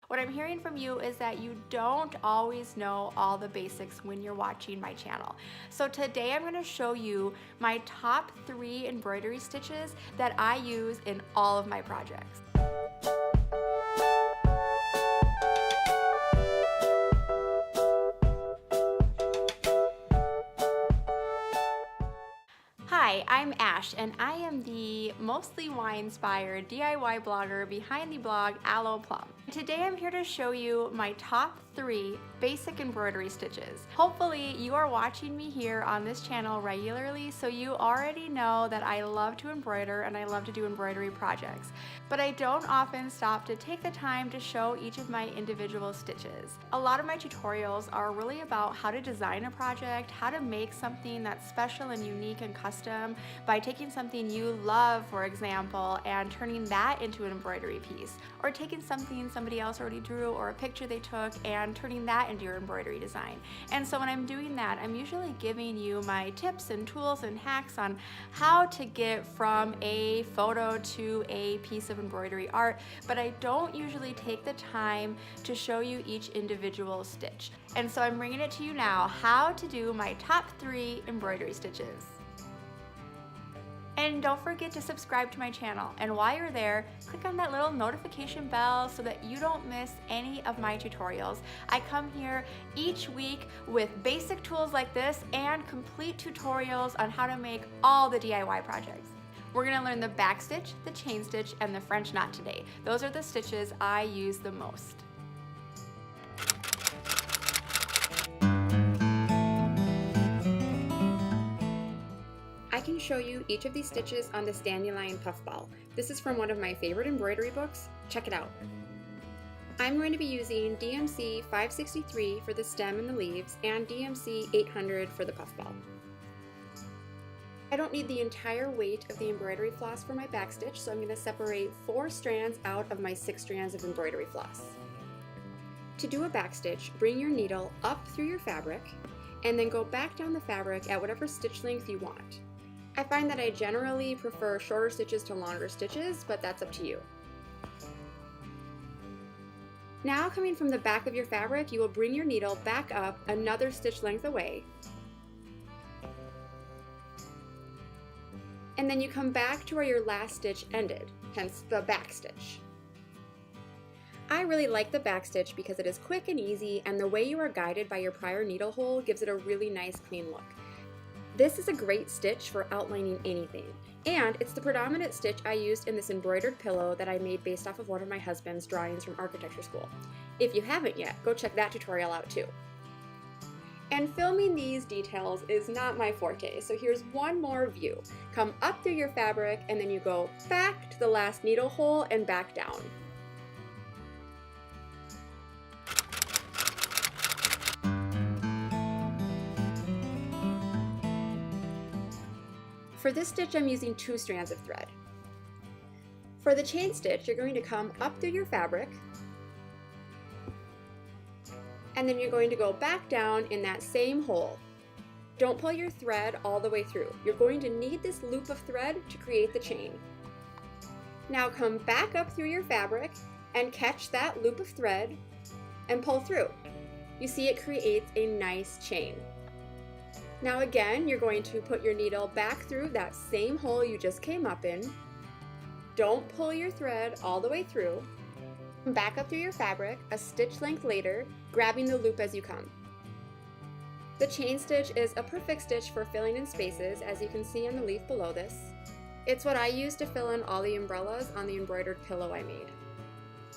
What I'm hearing from you is that you don't always know all the basics when you're watching my channel. So today I'm going to show you my top 3 embroidery stitches that I use in all of my projects. Hi, I'm Ash, and I am the mostly wine-inspired DIY blogger behind the blog Aloe Plum. Today I'm here to show you my top 3 basic embroidery stitches. Hopefully you are watching me here on this channel regularly, so you already know that I love to embroider and I love to do embroidery projects. But I don't often stop to take the time to show each of my individual stitches. A lot of my tutorials are really about how to design a project, how to make something that's special and unique and custom by taking something you love, for example, and turning that into an embroidery piece, or taking something somebody else already drew or a picture they took and turning that into your embroidery design. And so when I'm doing that, I'm usually giving you my tips and tools and hacks on how to get from a photo to a piece of embroidery art, but I don't usually take the time to show you each individual stitch. And so I'm bringing it to you now, how to do my top 3 embroidery stitches. And don't forget to subscribe to my channel. And while you're there, click on that little notification bell so that you don't miss any of my tutorials. I come here each week with basic tools like this and complete tutorials on how to make all the DIY projects. We're gonna learn the backstitch, the chain stitch, and the French knot today. Those are the stitches I use the most. I can show you each of these stitches on this dandelion puffball. This is from one of my favorite embroidery books. Check it out. I'm going to be using DMC 563 for the stem and the leaves and DMC 800 for the puffball. I don't need the entire weight of the embroidery floss for my backstitch, so I'm going to separate 4 strands out of my 6 strands of embroidery floss. To do a backstitch, bring your needle up through your fabric and then go back down the fabric at whatever stitch length you want. I find that I generally prefer shorter stitches to longer stitches, but that's up to you. Now, coming from the back of your fabric, you will bring your needle back up another stitch length away. And then you come back to where your last stitch ended, hence the back stitch. I really like the backstitch because it is quick and easy, and the way you are guided by your prior needle hole gives it a really nice clean look. This is a great stitch for outlining anything, and it's the predominant stitch I used in this embroidered pillow that I made based off of one of my husband's drawings from architecture school. If you haven't yet, go check that tutorial out too. And filming these details is not my forte, so here's one more view. Come up through your fabric and then you go back to the last needle hole and back down. For this stitch, I'm using 2 strands of thread. For the chain stitch, you're going to come up through your fabric, and then you're going to go back down in that same hole. Don't pull your thread all the way through. You're going to need this loop of thread to create the chain. Now come back up through your fabric and catch that loop of thread and pull through. You see it creates a nice chain. Now again, you're going to put your needle back through that same hole you just came up in. Don't pull your thread all the way through. Back up through your fabric, a stitch length later, grabbing the loop as you come. The chain stitch is a perfect stitch for filling in spaces, as you can see on the leaf below this. It's what I use to fill in all the umbrellas on the embroidered pillow I made.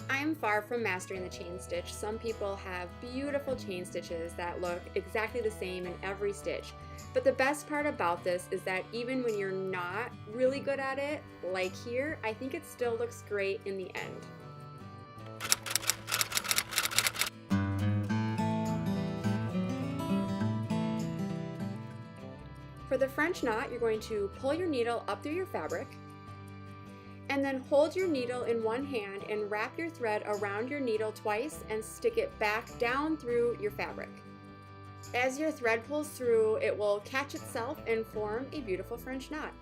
I am far from mastering the chain stitch. Some people have beautiful chain stitches that look exactly the same in every stitch. But the best part about this is that even when you're not really good at it, like here, I think it still looks great in the end. For the French knot, you're going to pull your needle up through your fabric, and then hold your needle in one hand and wrap your thread around your needle twice and stick it back down through your fabric. As your thread pulls through, it will catch itself and form a beautiful French knot.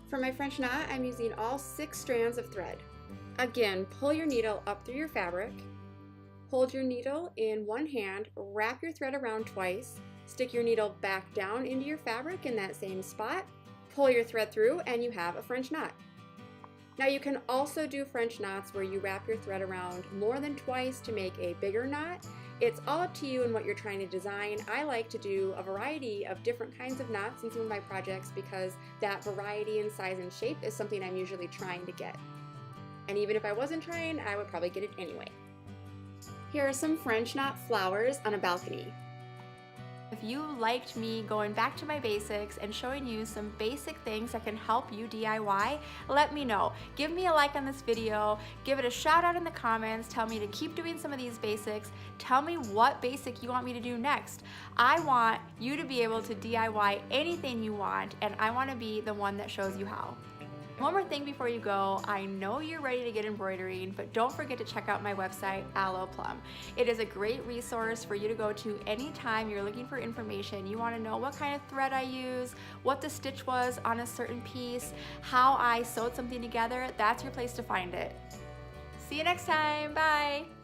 For my French knot, I'm using all 6 strands of thread. Again, pull your needle up through your fabric Hold your needle in one hand, wrap your thread around twice, stick your needle back down into your fabric in that same spot, pull your thread through, and you have a French knot. Now you can also do French knots where you wrap your thread around more than twice to make a bigger knot. It's all up to you and what you're trying to design. I like to do a variety of different kinds of knots in some of my projects because that variety in size and shape is something I'm usually trying to get. And even if I wasn't trying, I would probably get it anyway. Here are some French knot flowers on a balcony. If you liked me going back to my basics and showing you some basic things that can help you DIY, let me know. Give me a like on this video, give it a shout out in the comments, tell me to keep doing some of these basics, tell me what basic you want me to do next. I want you to be able to DIY anything you want, and I want to be the one that shows you how. One more thing before you go, I know you're ready to get embroidering, but don't forget to check out my website, Aloe Plum. It is a great resource for you to go to anytime you're looking for information. You want to know what kind of thread I use, what the stitch was on a certain piece, how I sewed something together. That's your place to find it. See you next time. Bye.